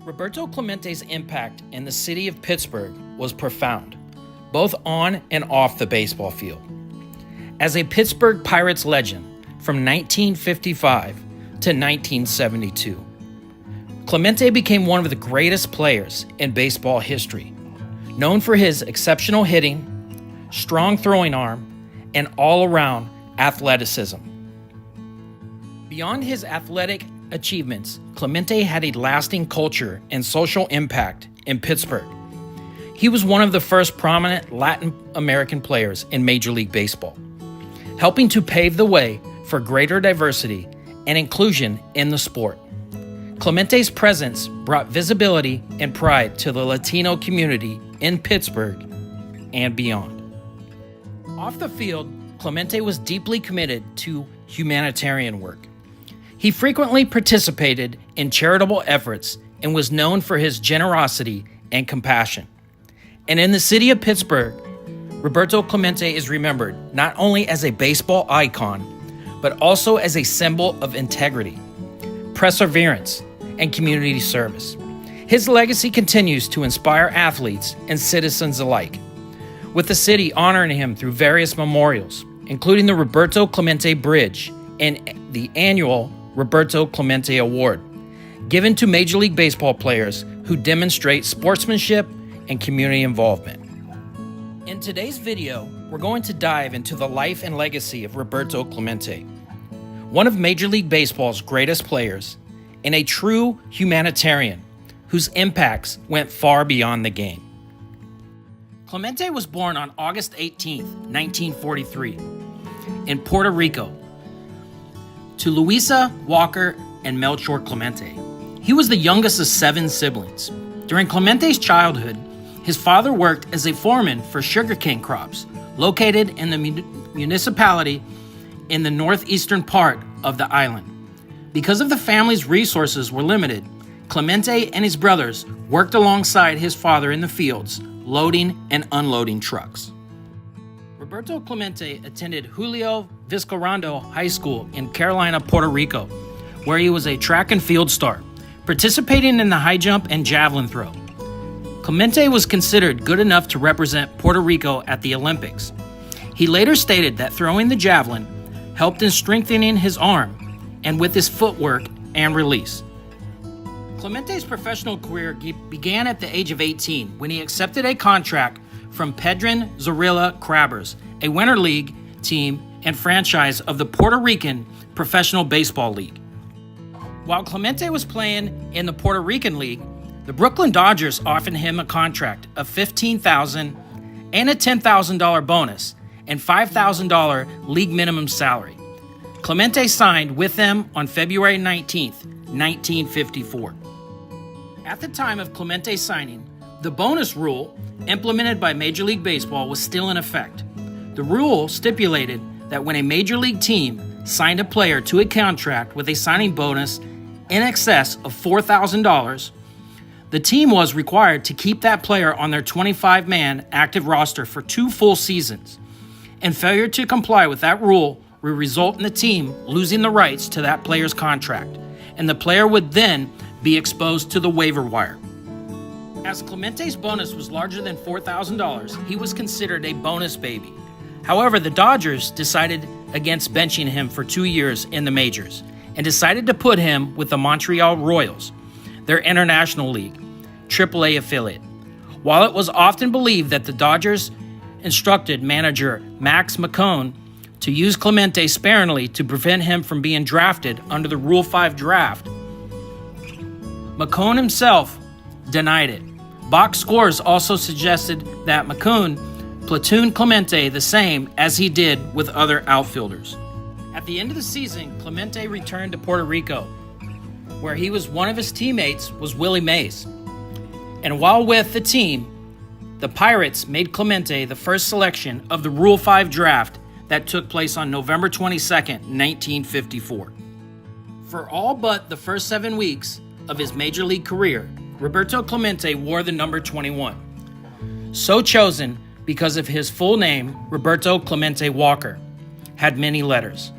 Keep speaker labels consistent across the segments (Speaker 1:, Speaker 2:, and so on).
Speaker 1: Roberto Clemente's impact in the city of Pittsburgh was profound, both on and off the baseball field. As a Pittsburgh Pirates legend from 1955 to 1972, Clemente became one of the greatest players in baseball history, known for his exceptional hitting, strong throwing arm, and all-around athleticism. Beyond his athletic achievements, Clemente had a lasting culture and social impact in Pittsburgh. He was one of the first prominent Latin American players in Major League Baseball, helping to pave the way for greater diversity and inclusion in the sport. Clemente's presence brought visibility and pride to the Latino community in Pittsburgh and beyond. Off the field, Clemente was deeply committed to humanitarian work. He frequently participated in charitable efforts and was known for his generosity and compassion. And in the city of Pittsburgh, Roberto Clemente is remembered not only as a baseball icon, but also as a symbol of integrity, perseverance, and community service. His legacy continues to inspire athletes and citizens alike, with the city honoring him through various memorials, including the Roberto Clemente Bridge and the annual Roberto Clemente Award, given to Major League Baseball players who demonstrate sportsmanship and community involvement. In today's video, we're going to dive into the life and legacy of Roberto Clemente, one of Major League Baseball's greatest players and a true humanitarian whose impacts went far beyond the game. Clemente was born on August 18, 1943, in Puerto Rico, to Luisa Walker and Melchor Clemente. He was the youngest of 7 siblings. During Clemente's childhood, his father worked as a foreman for sugarcane crops located in the municipality in the northeastern part of the island. Because of the family's resources were limited, Clemente and his brothers worked alongside his father in the fields, loading and unloading trucks. Roberto Clemente attended Julio Vizcarrondo High School in Carolina, Puerto Rico, where he was a track and field star, participating in the high jump and javelin throw. Clemente was considered good enough to represent Puerto Rico at the Olympics. He later stated that throwing the javelin helped in strengthening his arm and with his footwork and release. Clemente's professional career began at the age of 18 when he accepted a contract from Pedrin Zorilla Crabbers, a Winter League team and franchise of the Puerto Rican Professional Baseball League. While Clemente was playing in the Puerto Rican League, the Brooklyn Dodgers offered him a contract of $15,000 and a $10,000 bonus and $5,000 league minimum salary. Clemente signed with them on February 19, 1954. At the time of Clemente's signing, the bonus rule implemented by Major League Baseball was still in effect. The rule stipulated that when a Major League team signed a player to a contract with a signing bonus in excess of $4,000, the team was required to keep that player on their 25-man active roster for 2 full seasons, and failure to comply with that rule would result in the team losing the rights to that player's contract, and the player would then be exposed to the waiver wire. As Clemente's bonus was larger than $4,000, he was considered a bonus baby. However, the Dodgers decided against benching him for 2 years in the majors and decided to put him with the Montreal Royals, their international league, AAA affiliate. While it was often believed that the Dodgers instructed manager Max McCone to use Clemente sparingly to prevent him from being drafted under the Rule 5 draft, McCone himself denied it. Box scores also suggested that McCone platooned Clemente the same as he did with other outfielders. At the end of the season, Clemente returned to Puerto Rico, where he was one of his teammates was Willie Mays. And while with the team, the Pirates made Clemente the first selection of the Rule 5 draft that took place on November 22, 1954. For all but the first 7 weeks of his Major League career, Roberto Clemente wore the number 21, so chosen because of his full name, Roberto Clemente Walker, had many letters.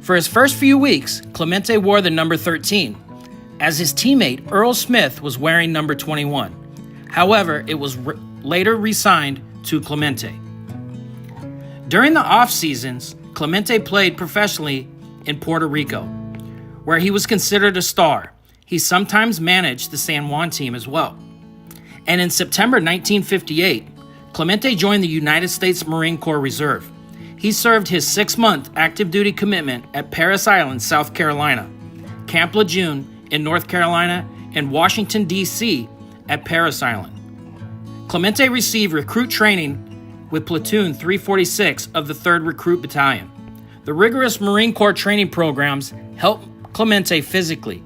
Speaker 1: For his first few weeks, Clemente wore the number 13, as his teammate Earl Smith was wearing number 21. However, it was later re-signed to Clemente. During the off-seasons, Clemente played professionally in Puerto Rico, where he was considered a star. He sometimes managed the San Juan team as well. And in September 1958, Clemente joined the United States Marine Corps Reserve. He served his 6-month active duty commitment at Parris Island, South Carolina, Camp Lejeune in North Carolina, and Washington, D.C. at Parris Island. Clemente received recruit training with Platoon 346 of the 3rd Recruit Battalion. The rigorous Marine Corps training programs helped Clemente physically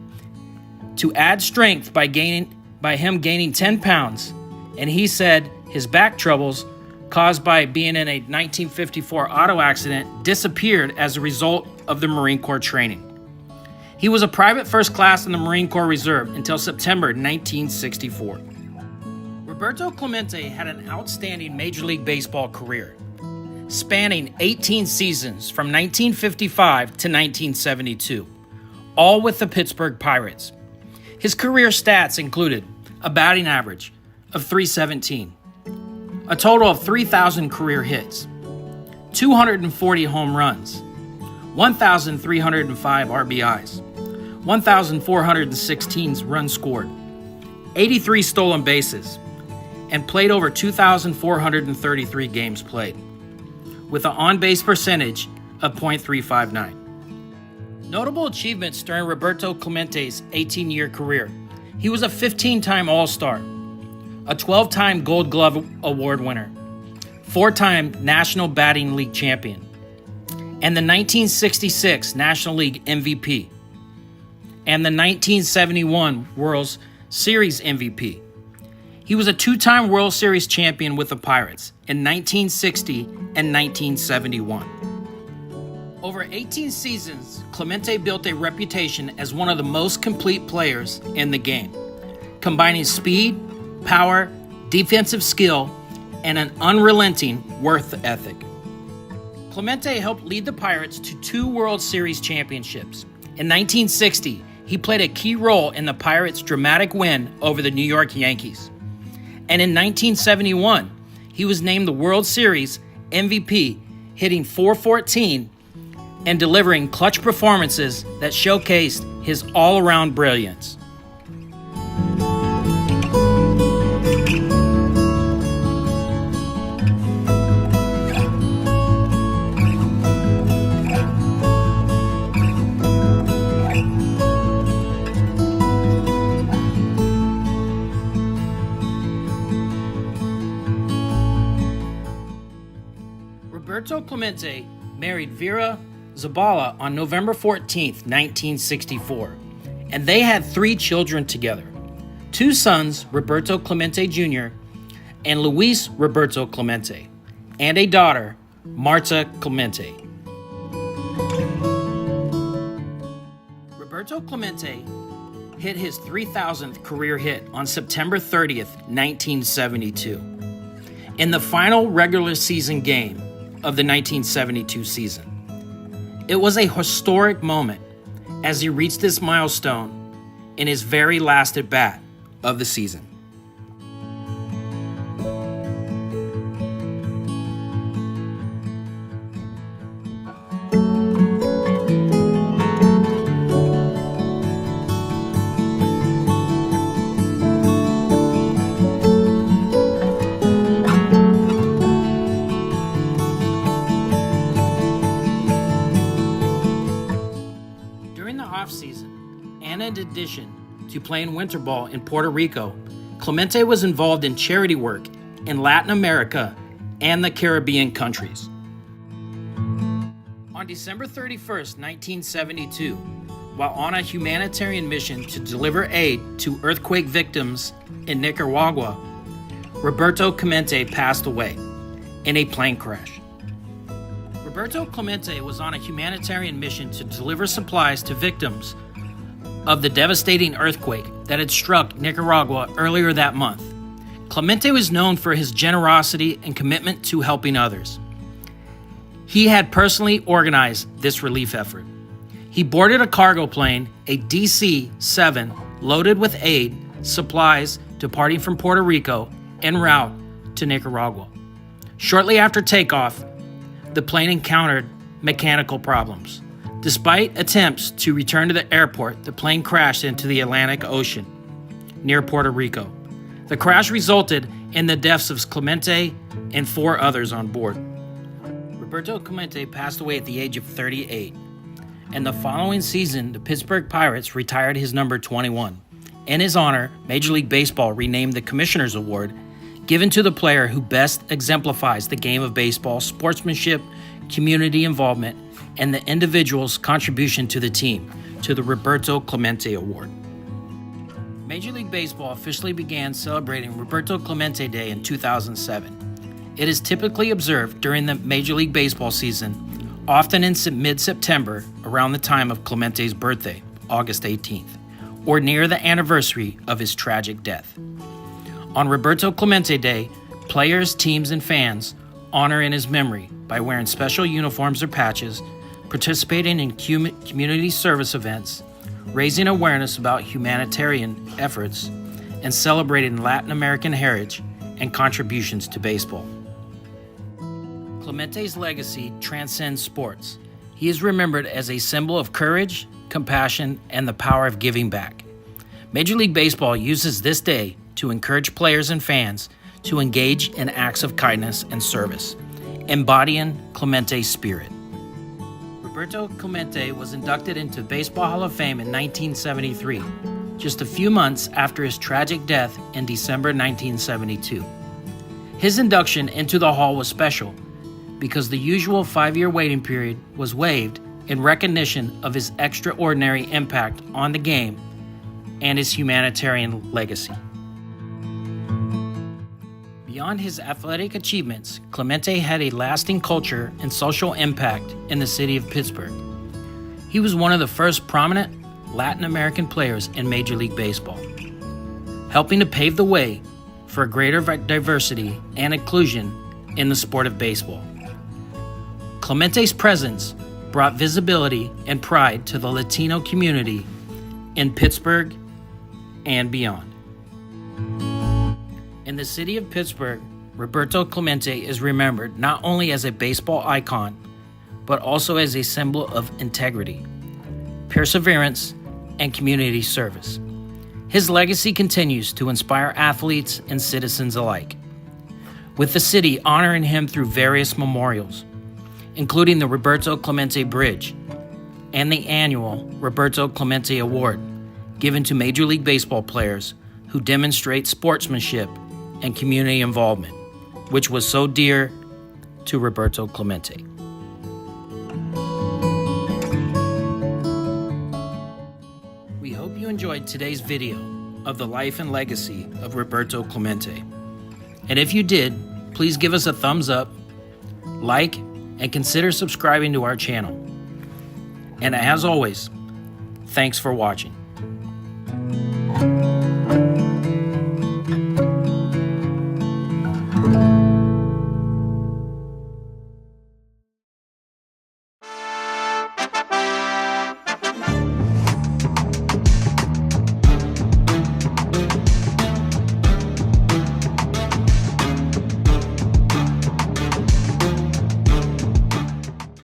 Speaker 1: to add strength by him gaining 10 pounds, and he said his back troubles caused by being in a 1954 auto accident disappeared as a result of the Marine Corps training. He was a private first class in the Marine Corps Reserve until September 1964. Roberto Clemente had an outstanding Major League Baseball career, spanning 18 seasons from 1955 to 1972, all with the Pittsburgh Pirates. His career stats included a batting average of .317, a total of 3,000 career hits, 240 home runs, 1,305 RBIs, 1,416 runs scored, 83 stolen bases, and played over 2,433 games played, with an on-base percentage of .359. Notable achievements during Roberto Clemente's 18-year career. He was a 15-time All-Star, a 12-time Gold Glove Award winner, 4-time National Batting League champion, and the 1966 National League MVP, and the 1971 World Series MVP. He was a 2-time World Series champion with the Pirates in 1960 and 1971. Over 18 seasons, Clemente built a reputation as one of the most complete players in the game, combining speed, power, defensive skill, and an unrelenting work ethic. Clemente helped lead the Pirates to 2 World Series championships. In 1960, he played a key role in the Pirates' dramatic win over the New York Yankees. And in 1971, he was named the World Series MVP, hitting .414 and delivering clutch performances that showcased his all-around brilliance. Roberto Clemente married Vera Zabala on November 14, 1964, and they had 3 children together, 2 sons, Roberto Clemente Jr. and Luis Roberto Clemente, and a daughter, Marta Clemente. Roberto Clemente hit his 3,000th career hit on September 30th, 1972, in the final regular season game of the 1972 season. It was a historic moment as he reached this milestone in his very last at-bat of the season. Off-season, and in addition to playing winter ball in Puerto Rico, Clemente was involved in charity work in Latin America and the Caribbean countries. On December 31st, 1972, while on a humanitarian mission to deliver aid to earthquake victims in Nicaragua, Roberto Clemente passed away in a plane crash. Roberto Clemente was on a humanitarian mission to deliver supplies to victims of the devastating earthquake that had struck Nicaragua earlier that month. Clemente was known for his generosity and commitment to helping others. He had personally organized this relief effort. He boarded a cargo plane, a DC-7, loaded with aid, supplies, departing from Puerto Rico en route to Nicaragua. Shortly after takeoff, the plane encountered mechanical problems. Despite attempts to return to the airport, the plane crashed into the Atlantic Ocean near Puerto Rico. The crash resulted in the deaths of Clemente and 4 others on board. Roberto Clemente passed away at the age of 38, and the following season, the Pittsburgh Pirates retired his number 21. In his honor, Major League Baseball renamed the Commissioner's Award, given to the player who best exemplifies the game of baseball, sportsmanship, community involvement, and the individual's contribution to the team, to the Roberto Clemente Award. Major League Baseball officially began celebrating Roberto Clemente Day in 2007. It is typically observed during the Major League Baseball season, often in mid-September, around the time of Clemente's birthday, August 18th, or near the anniversary of his tragic death. On Roberto Clemente Day, players, teams, and fans honor in his memory by wearing special uniforms or patches, participating in community service events, raising awareness about humanitarian efforts, and celebrating Latin American heritage and contributions to baseball. Clemente's legacy transcends sports. He is remembered as a symbol of courage, compassion, and the power of giving back. Major League Baseball uses this day to encourage players and fans to engage in acts of kindness and service, embodying Clemente's spirit. Roberto Clemente was inducted into Baseball Hall of Fame in 1973, just a few months after his tragic death in December 1972. His induction into the Hall was special because the usual 5-year waiting period was waived in recognition of his extraordinary impact on the game and his humanitarian legacy. Beyond his athletic achievements, Clemente had a lasting culture and social impact in the city of Pittsburgh. He was one of the first prominent Latin American players in Major League Baseball, helping to pave the way for greater diversity and inclusion in the sport of baseball. Clemente's presence brought visibility and pride to the Latino community in Pittsburgh and beyond. In the city of Pittsburgh, Roberto Clemente is remembered not only as a baseball icon, but also as a symbol of integrity, perseverance, and community service. His legacy continues to inspire athletes and citizens alike, with the city honoring him through various memorials, including the Roberto Clemente Bridge and the annual Roberto Clemente Award, given to Major League Baseball players who demonstrate sportsmanship and community involvement, which was so dear to Roberto Clemente. We hope you enjoyed today's video of the life and legacy of Roberto Clemente. And if you did, please give us a thumbs up, like, and consider subscribing to our channel. And as always, thanks for watching.